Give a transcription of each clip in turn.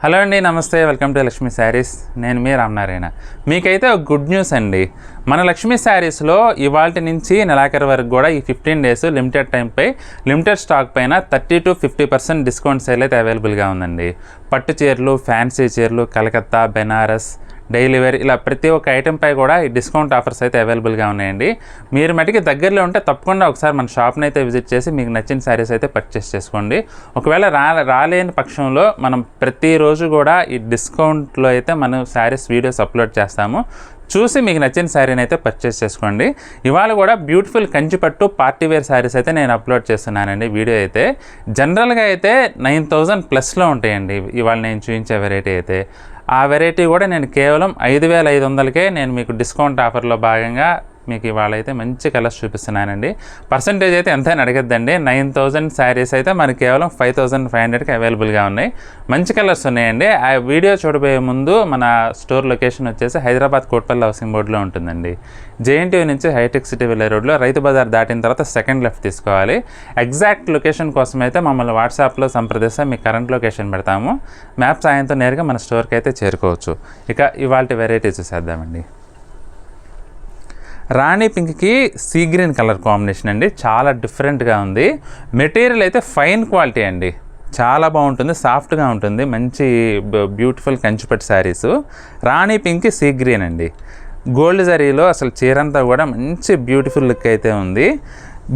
Hello అండి, నమస్తే. Welcome to Lakshmi saris. నేను మీ రామనారాయణ. మీకైతే ఒక గుడ్ న్యూస్ అండి. మన లక్ష్మీ శారీస్లో ఇవాల్టి నుంచి నెలాఖరు వరకు కూడా ఈ 15 డేస్ లిమిటెడ్ టైంపై లిమిటెడ్ స్టాక్ పైన 30 to 50% డిస్కౌంట్ సేల్ అయితే అవైలబుల్గా ఉందండి. పట్టు చీరలు, ఫ్యాన్సీ చీరలు, కలకత్తా, బెనారస్, డైలీ వేర్ ఇలా ప్రతి ఒక్క ఐటెంపై కూడా ఈ డిస్కౌంట్ ఆఫర్స్ అయితే అవైలబుల్గా ఉన్నాయండి. మీరు మటుకి దగ్గరలో ఉంటే తప్పకుండా ఒకసారి మన షాప్ని అయితే విజిట్ చేసి మీకు నచ్చిన శారీస్ అయితే పర్చేస్ చేసుకోండి. ఒకవేళ రాలేని పక్షంలో మనం ప్రతిరోజు కూడా ఈ డిస్కౌంట్లో అయితే మనం శారీస్ వీడియోస్ అప్లోడ్ చేస్తాము. చూసి మీకు నచ్చిన శారీని అయితే పర్చేస్ చేసుకోండి. ఇవాళ కూడా బ్యూటిఫుల్ కంచిపట్టు పార్టీ వేర్ శారీస్ అయితే నేను అప్లోడ్ చేస్తున్నానండి. వీడియో అయితే జనరల్గా అయితే 9,000 ప్లస్లో ఉంటాయండి ఇవాళ నేను చూపించే వెరైటీ అయితే. ఆ వెరైటీ కూడా నేను కేవలం 5,500కే నేను మీకు డిస్కౌంట్ ఆఫర్లో భాగంగా మీకు ఇవాళ అయితే మంచి కలర్స్ చూపిస్తున్నానండి. పర్సంటేజ్ అయితే ఎంతైనా అడగద్దండి. 9,000 శారీస్ అయితే మనకి కేవలం 5,500కి అవైలబుల్గా ఉన్నాయి. మంచి కలర్స్ ఉన్నాయండి. ఆ వీడియో చూడబోయే ముందు మన స్టోర్ లొకేషన్ వచ్చేసి హైదరాబాద్ కోట్పల్లి హౌసింగ్ బోర్డులో ఉంటుందండి. జేఎన్టీయూ నుంచి హైటెక్ సిటీ వెళ్ళే రోడ్లో రైతు బజార్ దాటిన తర్వాత సెకండ్ లెఫ్ట్ తీసుకోవాలి. ఎగ్జాక్ట్ లొకేషన్ కోసం అయితే మమ్మల్ని వాట్సాప్లో సంప్రదిస్తే మీకు కరెంట్ లొకేషన్ పెడతాము. మ్యాప్ సాయంతో నేరుగా మన స్టోర్కి అయితే చేరుకోవచ్చు. ఇక ఇవాళ వెరైటీ చూసేద్దామండి. రాణి పింక్కి సీ గ్రీన్ కలర్ కాంబినేషన్ అండి. చాలా డిఫరెంట్గా ఉంది. మెటీరియల్ అయితే ఫైన్ క్వాలిటీ అండి. చాలా బాగుంటుంది, సాఫ్ట్గా ఉంటుంది. మంచి బ్యూటిఫుల్ కంచిపట్టు శారీసు. రాణి పింక్కి సీ గ్రీన్ అండి. గోల్డ్ జరీలో అసలు చీరంతా కూడా మంచి బ్యూటిఫుల్ లుక్ అయితే ఉంది.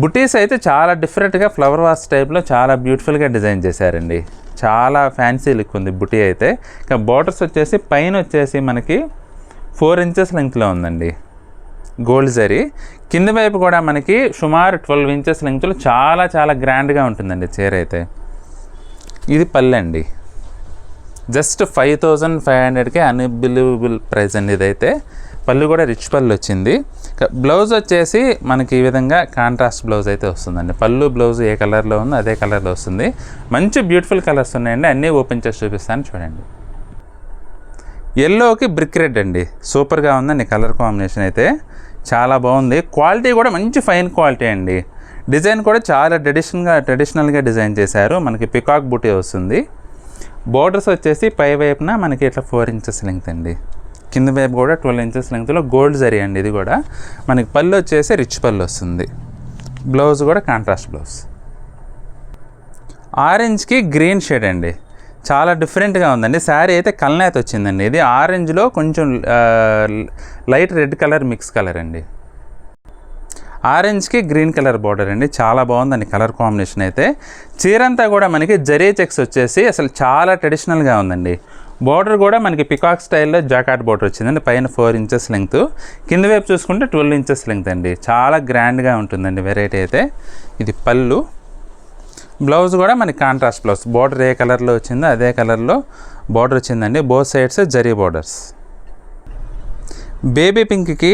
బుటీస్ అయితే చాలా డిఫరెంట్గా ఫ్లవర్ వాస్ టైప్లో చాలా బ్యూటిఫుల్గా డిజైన్ చేశారండి. చాలా ఫ్యాన్సీ లుక్ ఉంది బుటీ అయితే. ఇక బోర్డర్స్ వచ్చేసి పైన వచ్చేసి మనకి 4 ఇంచెస్ లెంగ్త్లో ఉందండి గోల్డ్ జరీ. కింద వైపు కూడా మనకి సుమారు 12 ఇంచెస్ లెంగ్త్లో చాలా చాలా గ్రాండ్గా ఉంటుందండి చీర అయితే. ఇది పళ్ళు అండి. జస్ట్ 5,500కే అన్బిలీవబుల్ ప్రైస్ అండి ఇదైతే. పళ్ళు కూడా రిచ్ పళ్ళు వచ్చింది. బ్లౌజ్ వచ్చేసి మనకి ఈ విధంగా కాంట్రాస్ట్ బ్లౌజ్ అయితే వస్తుందండి. పళ్ళు బ్లౌజ్ ఏ కలర్లో ఉందో అదే కలర్లో వస్తుంది. మంచి బ్యూటిఫుల్ కలర్స్ ఉన్నాయండి. అన్నీ ఓపెన్ చేసి చూపిస్తాను చూడండి. ఎల్లోకి బ్రిక్ రెడ్ అండి. సూపర్గా ఉందండి కలర్ కాంబినేషన్ అయితే. చాలా బాగుంది. క్వాలిటీ కూడా మంచి ఫైన్ క్వాలిటీ అండి. డిజైన్ కూడా చాలా ట్రెడిషనల్గా డిజైన్ చేశారు. మనకి పికాక్ బూటీ వస్తుంది. బోర్డర్స్ వచ్చేసి పై వైపున మనకి ఇట్లా 4 ఇంచెస్ లెంగ్త్ అండి. కింద వైపు కూడా 12 ఇంచెస్ లెంగ్త్లో గోల్డ్ జరీ అండి. ఇది కూడా మనకి పళ్ళు వచ్చేసి రిచ్ పళ్ళు వస్తుంది. బ్లౌజ్ కూడా కాంట్రాస్ట్ బ్లౌజ్. ఆరెంజ్కి గ్రీన్ షేడ్ అండి. చాలా డిఫరెంట్గా ఉందండి. శారీ అయితే కల్నేత వచ్చిందండి. ఇది ఆరెంజ్లో కొంచెం light red colour mix colour అండి. ఆరెంజ్కి గ్రీన్ కలర్ బార్డర్ అండి. చాలా బాగుందండి కలర్ కాంబినేషన్ అయితే. చీరంతా కూడా మనకి జరీ చెక్స్ వచ్చేసి అసలు చాలా ట్రెడిషనల్గా ఉందండి. బార్డర్ కూడా మనకి పికాక్ స్టైల్లో జాకాట్ బార్డర్ వచ్చిందండి. పైన 4 ఇంచెస్ లెంగ్త్, కింద వైపు చూసుకుంటే 12 ఇంచెస్ లెంగ్త్ అండి. చాలా గ్రాండ్గా ఉంటుందండి వెరైటీ అయితే. ఇది పళ్ళు. బ్లౌజ్ కూడా మనకి కాంట్రాస్ట్ బ్లౌజ్. బార్డర్ ఏ కలర్లో వచ్చిందో అదే కలర్లో బార్డర్ వచ్చిందండి. Both sides zari borders. Baby పింక్కి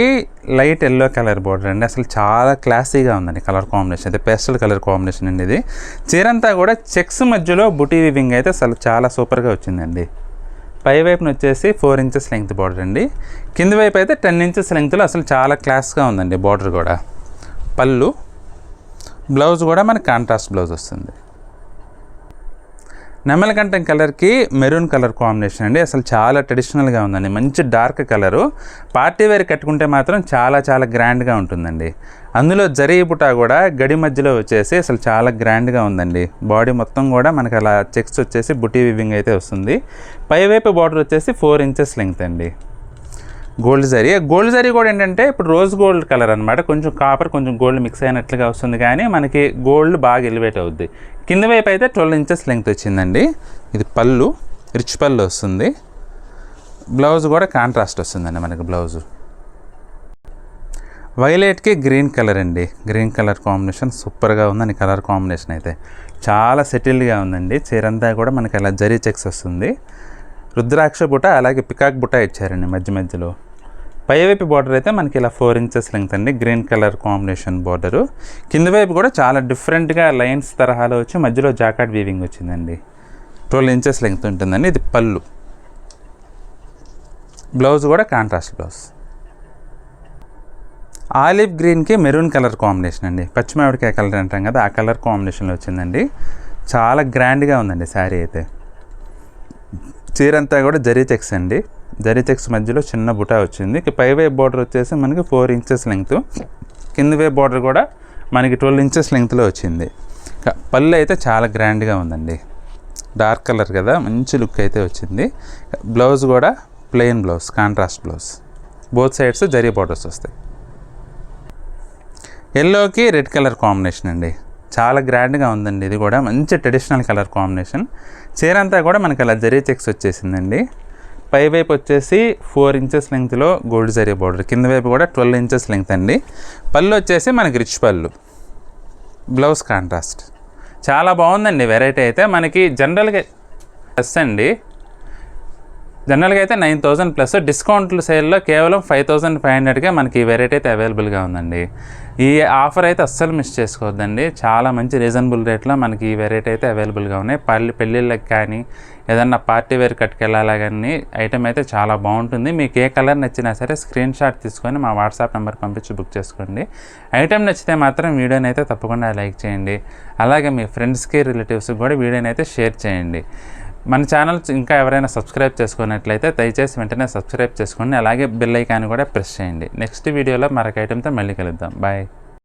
లైట్ ఎల్లో కలర్ బార్డర్ అండి. అసలు చాలా క్లాసీగా ఉందండి కలర్ కాంబినేషన్ అయితే. పేస్టల్ కలర్ కాంబినేషన్ అండి ఇది. చీరంతా కూడా చెక్స్ మధ్యలో బుటీ వివింగ్ అయితే అసలు చాలా సూపర్గా వచ్చిందండి. పై వైపున వచ్చేసి 4 ఇంచెస్ లెంగ్త్ బార్డర్ అండి. కింద వైపు అయితే 10 ఇంచెస్ లెంగ్త్లో అసలు చాలా క్లాస్గా ఉందండి బార్డర్ కూడా. పళ్ళు. బ్లౌజ్ కూడా మనకి కాంట్రాస్ట్ బ్లౌజ్ వస్తుంది. నెమలకంఠం కలర్కి మెరూన్ కలర్ కాంబినేషన్ అండి. అసలు చాలా ట్రెడిషనల్గా ఉందండి. మంచి డార్క్ కలరు. పార్టీ వేర్ కట్టుకుంటే మాత్రం చాలా చాలా గ్రాండ్గా ఉంటుందండి. అందులో జరీ బుటా కూడా గడి మధ్యలో వచ్చేసి అసలు చాలా గ్రాండ్గా ఉందండి. బాడీ మొత్తం కూడా మనకి అలా చెక్స్ వచ్చేసి బుటీ వివింగ్ అయితే వస్తుంది. పైవైపు బార్డర్ వచ్చేసి 4 ఇంచెస్ లెంగ్త్ అండి. గోల్డ్ జరీ కూడా ఏంటంటే ఇప్పుడు రోజ్ గోల్డ్ కలర్ అనమాట. కొంచెం కాపర్ కొంచెం గోల్డ్ మిక్స్ అయినట్లుగా వస్తుంది, కానీ మనకి గోల్డ్ బాగా ఎలివేట్ అవుద్ది. కింద వైపు అయితే 12 ఇంచెస్ లెంగ్త్ వచ్చిందండి. ఇది పళ్ళు, రిచ్ పళ్ళు వస్తుంది. బ్లౌజ్ కూడా కాంట్రాస్ట్ వస్తుందండి మనకి బ్లౌజు. వైలెట్కి గ్రీన్ కలర్ అండి. గ్రీన్ కలర్ కాంబినేషన్ సూపర్గా ఉందండి కలర్ కాంబినేషన్ అయితే. చాలా సెటిల్డ్గా ఉందండి. చీరంతా కూడా మనకి అలా జరీ చెక్స్ వస్తుంది. రుద్రాక్ష బుట్ట అలాగే పికాక్ బుట్ట ఇచ్చారండి మధ్య మధ్యలో. పైవైపు బార్డర్ అయితే మనకి ఇలా 4 ఇంచెస్ లెంగ్త్ అండి. Green colour combination border. కింద వైపు కూడా చాలా డిఫరెంట్గా లైన్స్ తరహాలో వచ్చి మధ్యలో జాకాట్ వీవింగ్ వచ్చిందండి. 12 ఇంచెస్ లెంగ్త్ ఉంటుందండి. ఇది పళ్ళు. బ్లౌజ్ కూడా కాంట్రాస్ట్ బ్లౌజ్. ఆలివ్ గ్రీన్కి మెరూన్ కలర్ కాంబినేషన్ అండి. పచ్చిమిరపకాయ కలర్ అంటాం కదా, ఆ కలర్ కాంబినేషన్లో వచ్చిందండి. చాలా గ్రాండ్గా ఉందండి శారీ అయితే. చీర అంతా కూడా జరీ చెక్స్ అండి. జరీ చెక్స్ మధ్యలో చిన్న బుటా వచ్చింది. పై వైపు బార్డర్ వచ్చేసి మనకి 4 ఇంచెస్ లెంగ్త్, కింద వైపు బార్డర్ కూడా మనకి 12 ఇంచెస్ లెంగ్త్లో వచ్చింది. పళ్ళు అయితే చాలా గ్రాండ్గా ఉందండి. డార్క్ కలర్ కదా, మంచి లుక్ అయితే వచ్చింది. బ్లౌజ్ కూడా plain blouse, contrast blouse, both sides zari borders వస్తాయి. ఎల్లోకి రెడ్ కలర్ కాంబినేషన్ అండి, చాలా గ్రాండ్గా ఉందండి. ఇది కూడా మంచి ట్రెడిషనల్ కలర్ కాంబినేషన్. చీర అంతా కూడా మనకి అలా జరీ చెక్స్ వచ్చేసిందండి. పై వైపు వచ్చేసి 4 ఇంచెస్ లెంగ్త్లో గోల్డ్ జరీ బార్డర్, కింద వైపు కూడా 12 ఇంచెస్ లెంగ్త్ అండి. పళ్ళు వచ్చేసి మనకి రిచ్ పళ్ళు, బ్లౌజ్ కాంట్రాస్ట్. చాలా బాగుందండి వెరైటీ అయితే. మనకి జనరల్గా ప్లస్ అండి, జనరల్గా అయితే 9,000 ప్లస్, డిస్కౌంట్లు సేల్లో కేవలం 5,500కే మనకి ఈ వెరైటీ అయితే అవైలబుల్గా ఉందండి. ఈ ఆఫర్ అయితే అస్సలు మిస్ చేసుకోవద్దండి. చాలా మంచి రీజనబుల్ రేట్లో మనకి ఈ వెరైటీ అయితే అవైలబుల్గా ఉన్నాయి. పెళ్ళిళ్ళకి కానీ ఏదన్నా పార్టీ వేర్ కట్టుకెళ్ళాలా కానీ ఐటమ్ అయితే చాలా బాగుంటుంది. మీకు ఏ కలర్ నచ్చినా సరే స్క్రీన్ షాట్ తీసుకొని మా వాట్సాప్ నెంబర్కి పంపించి బుక్ చేసుకోండి. ఐటమ్ నచ్చితే మాత్రం వీడియోని అయితే తప్పకుండా లైక్ చేయండి. అలాగే మీ ఫ్రెండ్స్కి, రిలేటివ్స్కి కూడా వీడియోని అయితే షేర్ చేయండి. మన ఛానల్ ఇంకా ఎవరైనా సబ్స్క్రైబ్ చేసుకున్నట్లయితే దయచేసి వెంటనే సబ్స్క్రైబ్ చేసుకోండి. అలాగే బెల్ ఐకాన్ కూడా ప్రెస్ చేయండి. నెక్స్ట్ వీడియోలో మరొక ఐటెంతో మళ్ళీ కలుద్దాం. బాయ్.